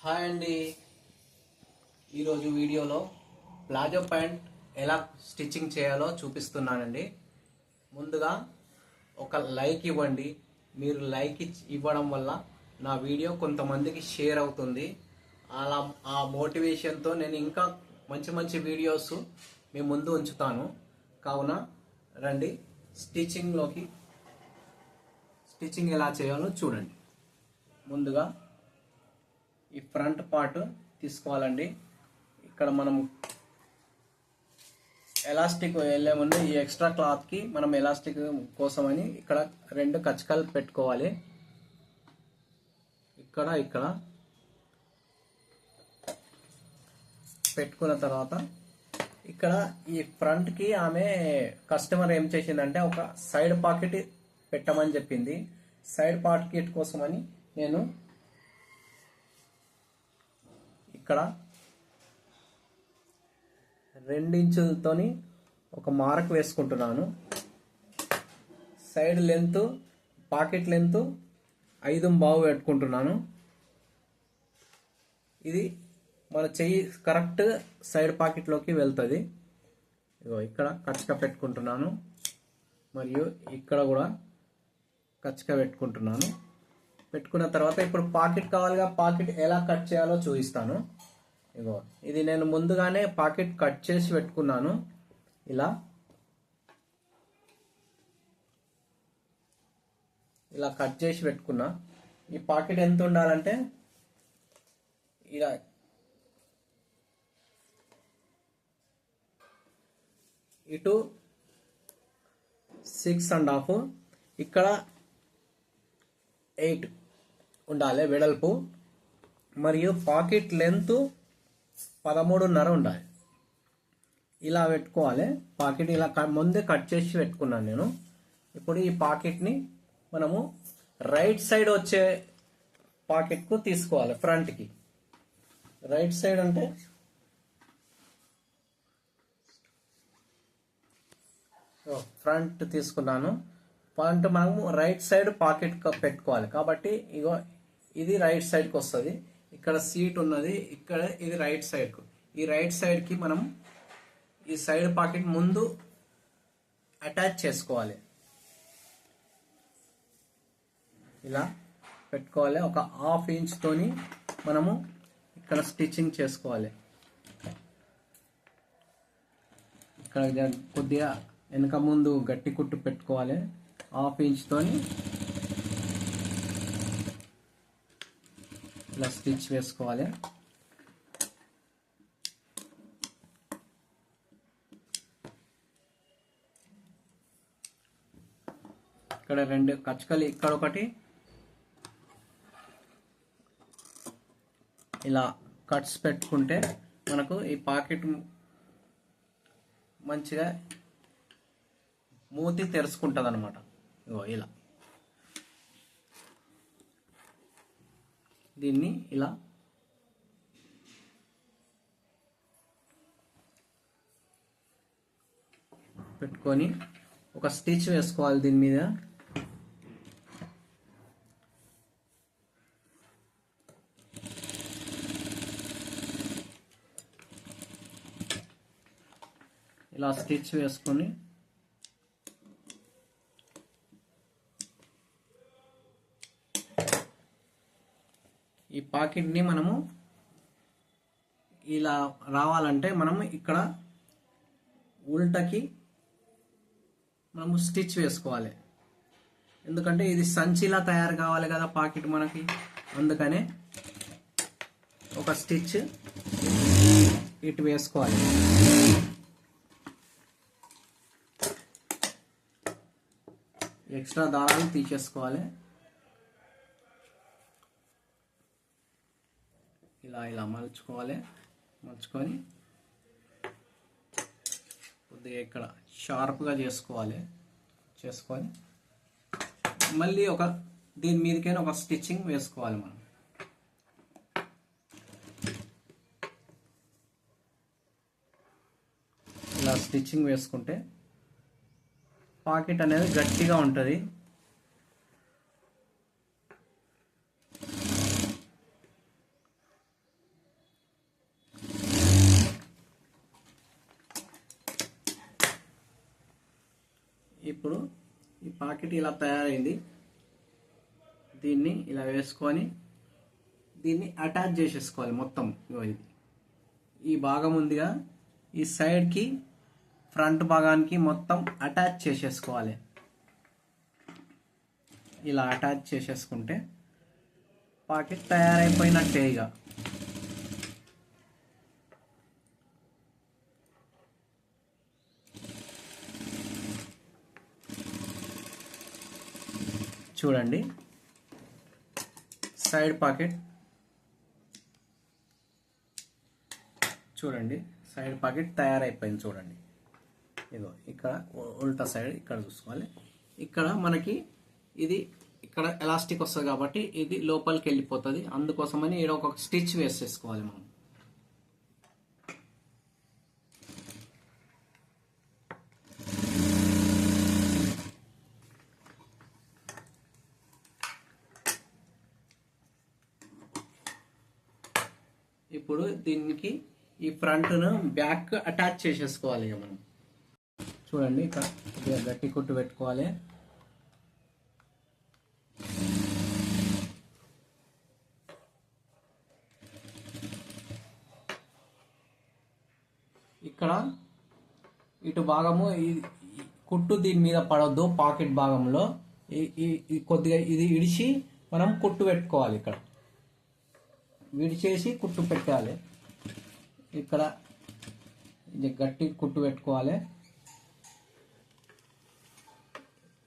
Hi అండి. ఈరోజు వీడియోలో ప్లాజో ప్యాంట్ ఎలా స్టిచ్చింగ్ చేయాలో చూపిస్తున్నానండి. ముందుగా ఒక లైక్ ఇవ్వండి. మీరు లైక్ ఇవ్వడం వల్ల నా వీడియో కొంతమందికి షేర్ అవుతుంది. అలా ఆ మోటివేషన్తో నేను ఇంకా మంచి మంచి వీడియోస్ మీ ముందు ఉంచుతాను. కావున రండి స్టిచ్చింగ్ ఎలా చేయాలో చూడండి. ముందుగా ఈ ఫ్రంట్ పార్ట్ తీసుకోవాలండి. ఇక్కడ మనం ఎలాస్టిక్ వెళ్ళే ముందు ఈ ఎక్స్ట్రా క్లాత్కి మనం ఎలాస్టిక్ కోసమని ఇక్కడ రెండు కచ్చకాలు పెట్టుకోవాలి. ఇక్కడ పెట్టుకున్న తర్వాత ఇక్కడ ఈ ఫ్రంట్కి ఆమె కస్టమర్ ఏం చేసిందంటే ఒక సైడ్ పాకెట్ పెట్టమని చెప్పింది. సైడ్ పాకెట్ కోసమని నేను ఇక్కడ 2 ఇంచులతోని ఒక మార్క్ వేసుకుంటున్నాను. సైడ్ లెంత్ పాకెట్ లెంత్ 5.5 పెట్టుకుంటున్నాను. ఇది మన చెయ్యి కరెక్ట్ సైడ్ పాకెట్లోకి వెళ్తుంది. ఇక్కడ కచ్చక పెట్టుకుంటున్నాను, మరియు ఇక్కడ కూడా కచ్చక పెట్టుకుంటున్నాను. పెట్టుకున్న తర్వాత ఇప్పుడు పాకెట్ కావాలిగా, పాకెట్ ఎలా కట్ చేయాలో చూపిస్తాను. ఇది నేను ముందుగానే పాకెట్ కట్ చేసి పెట్టుకున్నాను. ఇలా కట్ చేసి పెట్టుకున్నా. ఈ పాకెట్ ఎంత ఉండాలంటే ఇలా ఇటు 6.5, ఇక్కడ 8 ఉండాలి వెడల్పు, మరియు పాకెట్ లెంత్ 13.5 ఉండాలి. ఇలా పెట్టుకోవాలి. పాకెట్ ఇలా ముందే కట్ చేసి పెట్టుకున్నాను నేను. ఇప్పుడు ఈ పాకెట్ని మనము రైట్ సైడ్ వచ్చే పాకెట్కు తీసుకోవాలి. ఫ్రంట్కి రైట్ సైడ్ అంటే ఫ్రంట్ తీసుకున్నాను. ఫ్రంట్ మనము రైట్ సైడ్ పాకెట్ పెట్టుకోవాలి. కాబట్టి ఇది రైట్ సైడ్కి వస్తుంది. ఇక్కడ సీట్ ఉన్నది, ఇక్కడ ఇది రైట్ సైడ్కు. ఈ రైట్ సైడ్కి మనం ఈ సైడ్ పాకెట్ ముందు అటాచ్ చేసుకోవాలి. ఇలా పెట్టుకోవాలి. ఒక 1/2 ఇంచ్తోని మనము ఇక్కడ స్టిచ్చింగ్ చేసుకోవాలి. ఇక్కడ కొద్దిగా వెనక ముందు గట్టి కుట్టు పెట్టుకోవాలి. 1/2 ఇంచ్తోని ఇలా స్టిచ్ వేసుకోవాలి. ఇక్కడ 2 కచ్చకలు, ఇక్కడ ఒకటి, ఇలా కట్స్ పెట్టుకుంటే మనకు ఈ పాకెట్ మంచిగా మూతి తెరుచుకుంటుంది అనమాట. ఇలా దీన్ని ఇలా పెట్టుకొని ఒక స్టిచ్ వేసుకోవాలి. దీని మీద ఇలా స్టిచ్ వేసుకొని ఈ పాకెట్ని మనము ఇలా రావాలంటే మనం ఇక్కడ ఉల్టకి మనము స్టిచ్ వేసుకోవాలి. ఎందుకంటే ఇది సంచిలా తయారు కావాలి కదా పాకెట్ మనకి. అందుకనే ఒక స్టిచ్ ఇటు వేసుకోవాలి. ఎక్స్ట్రా దారాలు తీసేసుకోవాలి. ఇలా మలుచుకొని కొద్దిగా ఇక్కడ షార్ప్గా చేసుకొని మళ్ళీ దీని మీదకైనా ఒక స్టిచ్చింగ్ వేసుకోవాలి. మనం ఇలా స్టిచ్చింగ్ వేసుకుంటే పాకెట్ అనేది గట్టిగా ఉంటుంది. ఇప్పుడు ఈ పాకెట్ ఇలా తయారైంది. దీన్ని ఇలా వేసుకొని దీన్ని అటాచ్ చేసేసుకోవాలి మొత్తం. ఇది ఈ భాగం ఉందిగా, ఈ సైడ్కి ఫ్రంట్ భాగానికి మొత్తం అటాచ్ చేసేసుకోవాలి. ఇలా అటాచ్ చేసేసుకుంటే పాకెట్ తయారైపోయినట్టే. ఇక చూడండి, సైడ్ పాకెట్ చూడండి, సైడ్ పాకెట్ తయారైపోయింది. చూడండి, ఇగో ఇక్కడ ఉల్టా సైడ్ ఇక్కడ చూసుకోవాలి. ఇక్కడ మనకి ఇది ఇక్కడ ఎలాస్టిక్ వస్తుంది కాబట్టి ఇది లోపలికి వెళ్ళిపోతుంది. అందుకోసమని ఇక్కడ ఒక స్టిచ్ వేసేసుకోవాలి మనం. ఇప్పుడు దీనికి ఈ ఫ్రంట్ను బ్యాక్ అటాచ్ చేసేసుకోవాలి. ఇక మనం చూడండి, ఇక్కడ గట్టి కుట్టు పెట్టుకోవాలి. ఇక్కడ ఇటు భాగము కుట్టు దీని మీద పడవద్దు. పాకెట్ భాగంలో కొద్దిగా ఇది ఇడిచి మనం కుట్టు పెట్టుకోవాలి. ఇక్కడ విడిచేసి కుట్టు పెట్టాలి. ఇక్కడ ఇది గట్టి కుట్టు పెట్టుకోవాలి.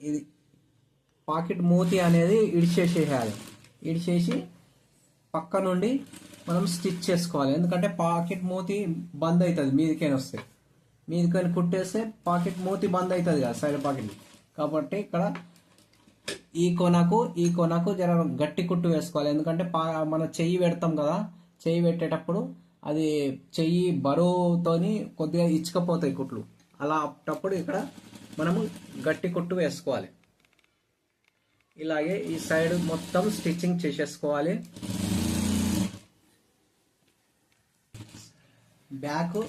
ఇది పాకెట్ మూతి అనేది ఇడిచేసేయాలి. ఇడిచేసి పక్క నుండి మనం స్టిచ్ చేసుకోవాలి. ఎందుకంటే పాకెట్ మూతి బంద్ అవుతుంది, మీదికైనా వస్తే. మీదికైనా కుట్టేస్తే పాకెట్ మూతి బంద్ అవుతుంది కదా సైడ్ పాకెట్. కాబట్టి ఇక్కడ ఈ కొనకు జర గట్టి కుట్టు వేసుకోవాలి. ఎందుకంటే మన చెయ్యి పెడతాం కదా, చెయ్యి పెట్టేటప్పుడు అది చెయ్యి బరువుతోని కొద్దిగా ఇచ్చుకపోతాయి కుట్లు. అలా అప్పుడు ఇక్కడ మనము గట్టి కుట్టు వేసుకోవాలి. ఇలాగే ఈ సైడ్ మొత్తం స్టిచ్చింగ్ చేసేసుకోవాలి. బ్యాక్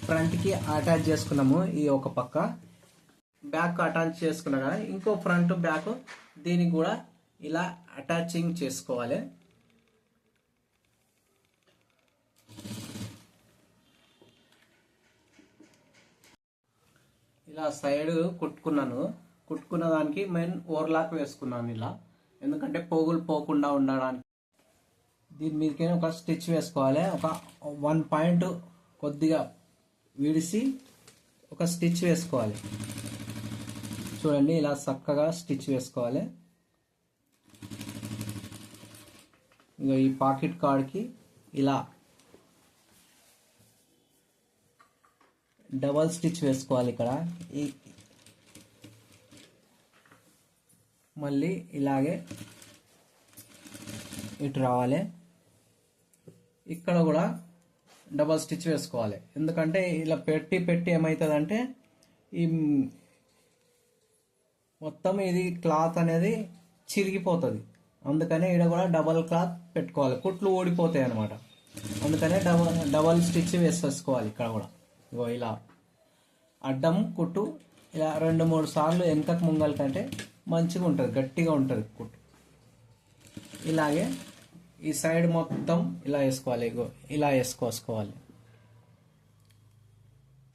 ఫ్రంట్కి అటాచ్ చేసుకున్నాము. ఈ ఒక పక్క బ్యాక్ అటాచ్ చేసుకున్నా కదా, ఇంకో ఫ్రంట్ బ్యాక్ దీనికి కూడా ఇలా అటాచింగ్ చేసుకోవాలి. ఇలా సైడ్ కుట్టుకున్న దానికి మెయిన్ ఓవర్లాక్ వేసుకున్నాను ఇలా. ఎందుకంటే పోగులు పోకుండా ఉండడానికి. దీని మీదకైనా ఒక స్టిచ్ వేసుకోవాలి. ఒక 1 పాయింట్ కొద్దిగా విడిసి ఒక స్టిచ్ వేసుకోవాలి. చూడండి, ఇలా చక్కగా స్టిచ్ వేసుకోవాలి. ఇక ఈ పాకెట్ కార్డ్కి ఇలా డబల్ స్టిచ్ వేసుకోవాలి. ఇక్కడ మళ్ళీ ఇలాగే ఇటు రావాలి. ఇక్కడ కూడా డబల్ స్టిచ్ వేసుకోవాలి. ఎందుకంటే ఇలా పెట్టి ఏమవుతుందంటే ఈ మొత్తం ఇది క్లాత్ అనేది చిరిగిపోతుంది. అందుకనే ఇక్కడ కూడా డబల్ క్లాత్ పెట్టుకోవాలి. కుట్లు ఊడిపోతాయి అన్నమాట. అందుకనే డబల్ స్టిచ్ వేసేసుకోవాలి. ఇక్కడ కూడా ఇగో ఇలా అడ్డం కుట్టు ఇలా 2-3 సార్లు వెనకకు ముంగల కంటే మంచిగా ఉంటుంది, గట్టిగా ఉంటుంది కుట్టు. ఇలాగే ఈ సైడ్ మొత్తం ఇలా వేసుకోవాలి. ఇగో ఇలా వేసుకోవాలి.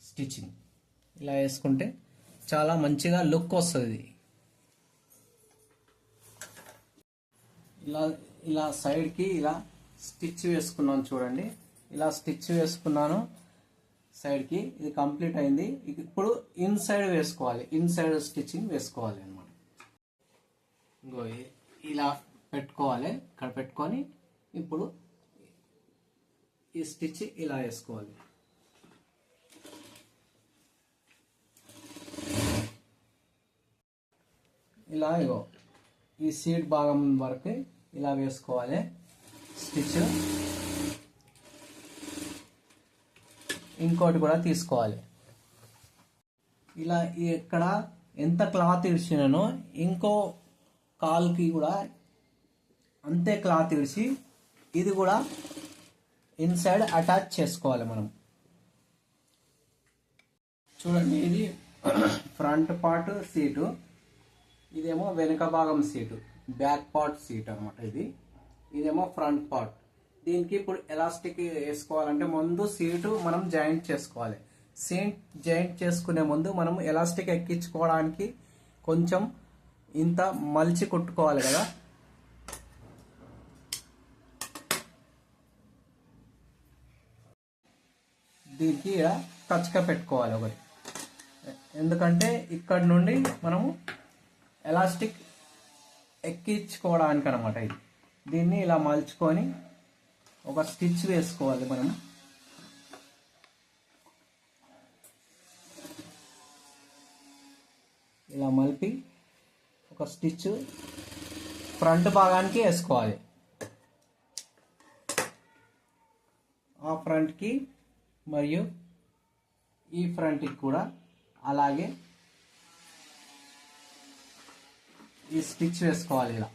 స్టిచ్చింగ్ ఇలా వేసుకుంటే చాలా మంచిగా లుక్ వస్తుంది. ఇలా సైడ్కి ఇలా స్టిచ్ వేసుకున్నాను. చూడండి, ఇలా స్టిచ్ వేసుకున్నాను సైడ్కి. ఇది కంప్లీట్ అయింది. ఇప్పుడు ఇన్సైడ్ వేసుకోవాలి. ఇన్సైడ్ స్టిచ్చింగ్ వేసుకోవాలి అన్నమాట. ఇంకో ఇలా పెట్టుకోవాలి. ఇక్కడ పెట్టుకొని ఇప్పుడు ఈ స్టిచ్ ఇలా వేసుకోవాలి. ఇలా ఇగో ఈ సీట్ భాగం వరకు ఇలా వేసుకోవాలి స్టిచ్. ఇంకోటి కూడా తీసుకోవాలి. ఇలా ఇక్కడ ఎంత క్లాత్ ఇడిచినానో ఇంకో కాల్కి కూడా అంతే క్లాత్ ఇడిచి ఇది కూడా ఇన్సైడ్ అటాచ్ చేసుకోవాలి మనం. చూడండి, ఇది ఫ్రంట్ పార్ట్ సీటు, ఇదేమో వెనుక భాగం సీటు, బ్యాక్ పార్ట్ సీట్ అనమాట. ఇదేమో ఫ్రంట్ పార్ట్. దీనికి ఇప్పుడు ఎలాస్టిక్ వేసుకోవాలంటే ముందు సీటు మనం జాయింట్ చేసుకోవాలి. సీట్ జాయింట్ చేసుకునే ముందు మనం ఎలాస్టిక్ ఎక్కించుకోవడానికి కొంచెం ఇంత మలిచి కుట్టుకోవాలి కదా. దీనికి ఇలా కచ్చక పెట్టుకోవాలి ఒకటి, ఎందుకంటే ఇక్కడ నుండి మనము ఎలాస్టిక్ ఎక్కించుకోవడానికి అనమాట. దీన్ని ఇలా మలుచుకొని ఒక స్టిచ్ వేసుకోవాలి మనం. ఇలా మలిపి ఒక స్టిచ్ ఫ్రంట్ భాగానికి వేసుకోవాలి. ఆ ఫ్రంట్కి మరియు ఈ ఫ్రంట్కి కూడా అలాగే ఈ స్టిచ్ వేసుకోవాలి ఇలా.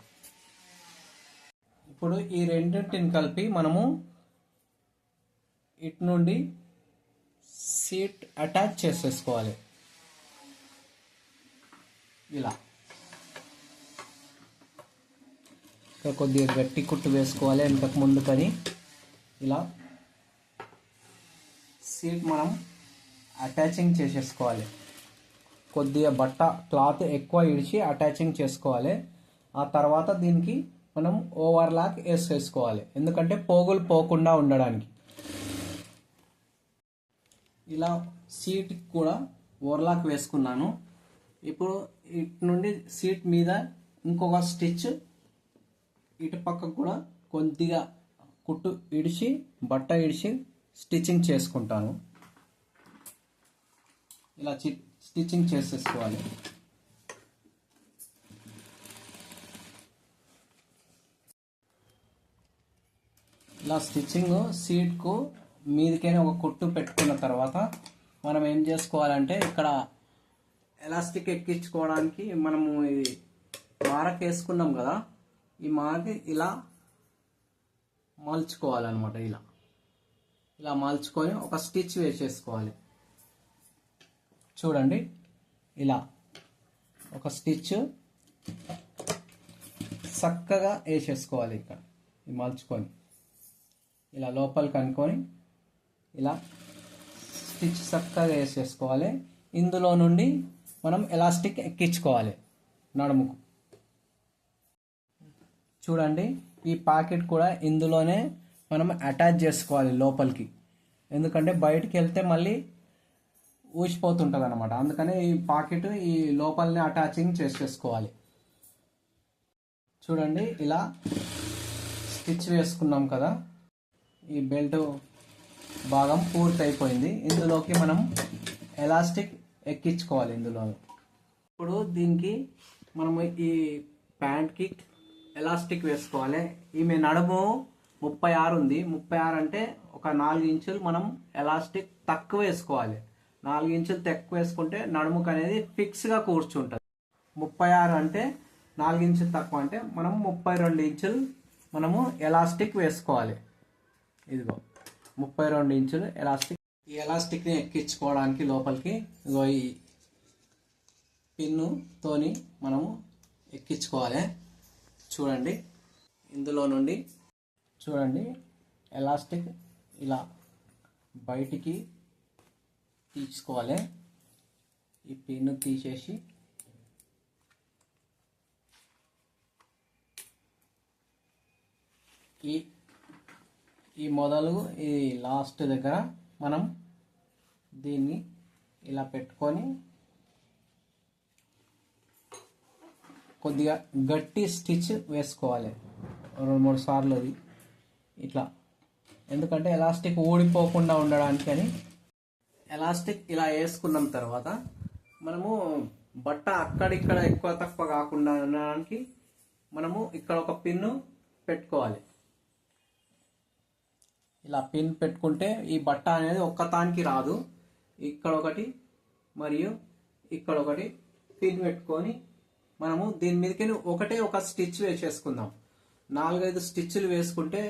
ఇప్పుడు ఈ రెండింటిని కలిపి మనము ఇటు నుండి సీట్ అటాచ్ చేసేసుకోవాలి ఇలా. ఇక్కడ కొద్దిగా గట్టి కుట్టు వేసుకోవాలి వెనకకు ముందు కానీ. ఇలా సీట్ మనం అటాచింగ్ చేసేసుకోవాలి. కొద్దిగా బట్ట క్లాత్ ఎక్కువ ఇడిచి అటాచింగ్ చేసుకోవాలి. ఆ తర్వాత దీనికి మనం ఓవర్లాక్ వేసేసుకోవాలి, ఎందుకంటే పోగులు పోకుండా ఉండడానికి. ఇలా సీట్ కూడా ఓవర్లాక్ వేసుకున్నాను. ఇప్పుడు ఇటు నుండి సీట్ మీద ఇంకొక స్టిచ్ ఇటు పక్కకు కూడా కొద్దిగా కుట్టు ఇడిచి బట్ట ఇడిచి స్టిచ్చింగ్ చేసుకుంటాను. ఇలా స్టిచ్చింగ్ చేసేసుకోవాలి. ఇలా స్టిచ్చింగ్ సీట్కు మీదకైనా ఒక కుట్టు పెట్టుకున్న తర్వాత మనం ఏం చేసుకోవాలంటే ఇక్కడ ఎలాస్టిక్ ఎక్కించుకోవడానికి మనము ఇది మారక్ వేసుకున్నాం కదా, ఈ మారకి ఇలా మలుచుకోవాలన్నమాట. ఇలా మలుచుకొని ఒక స్టిచ్ వేసేసుకోవాలి. చూడండి, ఇలా ఒక స్టిచ్ చక్కగా వేసేసుకోవాలి. ఇక్కడ మలుచుకొని ఇలా లోపలికి అనుకొని ఇలా స్టిచ్ చక్కగా వేసేసుకోవాలి. ఇందులో నుండి మనం ఎలాస్టిక్ ఎక్కించుకోవాలి నడుముకు. చూడండి, ఈ పాకెట్ కూడా ఇందులోనే మనం అటాచ్ చేసుకోవాలి లోపలికి, ఎందుకంటే బయటికి వెళ్తే మళ్ళీ ఊసిపోతుంటుంది అనమాట. అందుకని ఈ పాకెట్ ఈ లోపలనే అటాచింగ్ చేసేసుకోవాలి. చూడండి, ఇలా స్టిచ్ వేసుకున్నాం కదా, ఈ బెల్ట్ భాగం పూర్తి అయిపోయింది. ఇందులోకి మనం ఎలాస్టిక్ ఎక్కించుకోవాలి ఇందులో. ఇప్పుడు దీనికి మనము ఈ ప్యాంట్కి ఎలాస్టిక్ వేసుకోవాలి. ఈమె నడుము 36 ఉంది. 36 అంటే ఒక 4 ఇంచులు మనం ఎలాస్టిక్ తక్కువ వేసుకోవాలి. 4 ఇంచులు తక్కువ వేసుకుంటే నడుముకు అనేది ఫిక్స్గా కూర్చుంటుంది. 36 అంటే 4 ఇంచులు తక్కువ అంటే మనం 32 ఇంచులు మనము ఎలాస్టిక్ వేసుకోవాలి. ఇదిగో 32 ఇంచులు ఎలాస్టిక్. ఈ ఎలాస్టిక్ని ఎక్కించుకోవడానికి లోపలికి ఇదిగో ఈ పిన్నుతోని మనము ఎక్కించుకోవాలి. చూడండి, ఇందులో నుండి చూడండి ఎలాస్టిక్ ఇలా బయటికి తీసుకోవాలి. ఈ పిన్ను తీసేసి ఈ మొదలు ఈ లాస్ట్ దగ్గర మనం దీన్ని ఇలా పెట్టుకొని కొద్దిగా గట్టి స్టిచ్ వేసుకోవాలి 2-3 సార్లు అది ఇట్లా, ఎందుకంటే ఎలాస్టిక్ ఊడిపోకుండా ఉండడానికి అని. ఎలాస్టిక్ ఇలా వేసుకున్న తర్వాత మనము బట్ట అక్కడిక్కడ ఎక్కువ తక్కువ కాకుండా ఉండడానికి మనము ఇక్కడ ఒక పిన్ను పెట్టుకోవాలి. ఇలా పిన్ పెట్టుకుంటే ఈ బట్ట అనేది ఒక్కతానికి రాదు. ఇక్కడ ఒకటి మరియు ఇక్కడ ఒకటి పిన్ పెట్టుకొని మనము దీని మీదకి ఒక స్టిచ్ వేసేసుకుందాం. 4-5 స్టిచ్లు వేసుకుంటే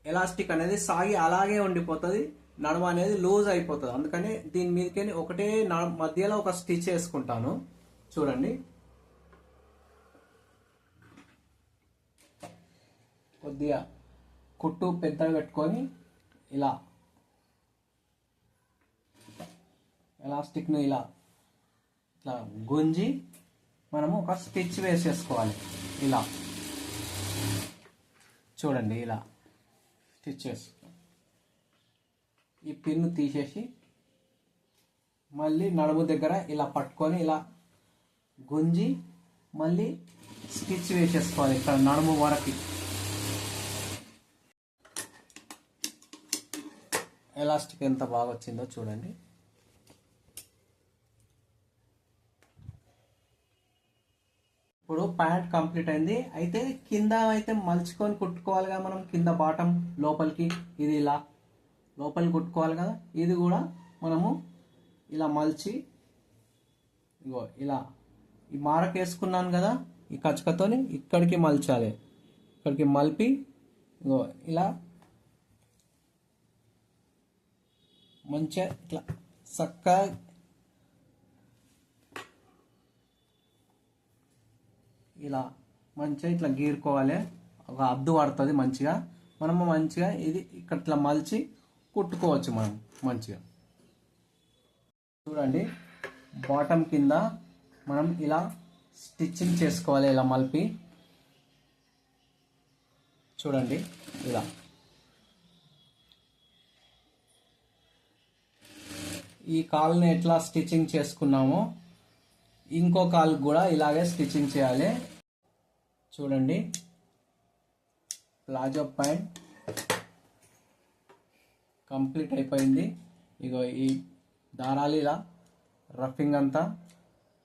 ఎలాస్టిక్ అనేది సాగి అలాగే ఉండిపోతుంది. నడుము అనేది లూజ్ అయిపోతుంది. అందుకని దీని మీదకి ఒకటే మధ్యలో ఒక స్టిచ్ వేసుకుంటాను. చూడండి, కొద్దిగా కుట్టు పెద్దగా పెట్టుకొని ఇలా ఎలాస్టిక్ను ఇలా ఇట్లా గుంజి మనము ఒక స్టిచ్ వేసేసుకోవాలి. ఇలా చూడండి, ఇలా స్టిచ్ చేసుకో. ఈ పిన్ను తీసేసి మళ్ళీ నడుము దగ్గర ఇలా పట్టుకొని ఇలా గుంజి మళ్ళీ స్టిచ్ వేసేసుకోవాలి ఇక్కడ నడుము వరకు. ఎలాస్టిక్ ఎంత బాగా వచ్చిందో చూడండి. ఇప్పుడు ప్యాంట్ కంప్లీట్ అయింది. అయితే కింద అయితే మలుచుకొని కుట్టుకోవాలి కదా మనం, కింద బాటం లోపలికి ఇది ఇలా లోపలికి కుట్టుకోవాలి కదా. ఇది కూడా మనము ఇలా మలిచి ఇగో ఇలా ఈ మారక వేసుకున్నాను కదా, ఈ కచ్చకతోని ఇక్కడికి మలచాలి. ఇక్కడికి మలిపి ఇగో ఇలా మంచిగా ఇట్లా చక్కగా ఇలా మంచిగా ఇట్లా గీరుకోవాలి. ఒక అద్దు పడుతుంది మంచిగా. మనము మంచిగా ఇది ఇక్కడ ఇట్లా మలిచి కుట్టుకోవచ్చు మనం మంచిగా. చూడండి, బాటమ్ కింద మనం ఇలా స్టిచ్చింగ్ చేసుకోవాలి. ఇలా మలిపి చూడండి, ఇలా ఈ కాల్ని ఎట్లా స్టిచ్చింగ్ చేసుకున్నామో ఇంకో కాల్ కూడా ఇలాగే స్టిచ్చింగ్ చేయాలి. చూడండి, ప్లాజో ప్యాంట్ కంప్లీట్ అయిపోయింది. ఇగో ఈ దారాలు ఇలా రఫింగ్ అంతా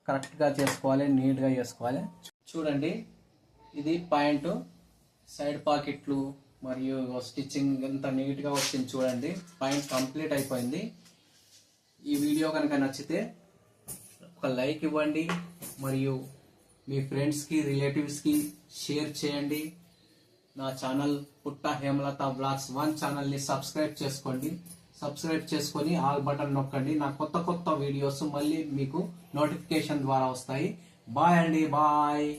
కరెక్ట్గా చేసుకోవాలి, నీట్గా చేసుకోవాలి. చూడండి, ఇది ప్యాంటు సైడ్ పాకెట్లు మరియు స్టిచ్చింగ్ ఎంత నీట్గా వచ్చింది చూడండి. ప్యాంట్ కంప్లీట్ అయిపోయింది. ఈ వీడియో కనుక నచ్చితే ఒక లైక్ ఇవ్వండి మరియు మీ ఫ్రెండ్స్కి రిలేటివ్స్కి షేర్ చేయండి. నా ఛానల్ పుట్ట హేమలత వ్లాగ్స్ 1 ఛానల్ని సబ్స్క్రైబ్ చేసుకోండి. సబ్స్క్రైబ్ చేసుకొని ఆల్ బటన్ నొక్కండి. నా కొత్త వీడియోస్ మళ్ళీ మీకు నోటిఫికేషన్ ద్వారా వస్తాయి. బాయ్ అండి, బాయ్.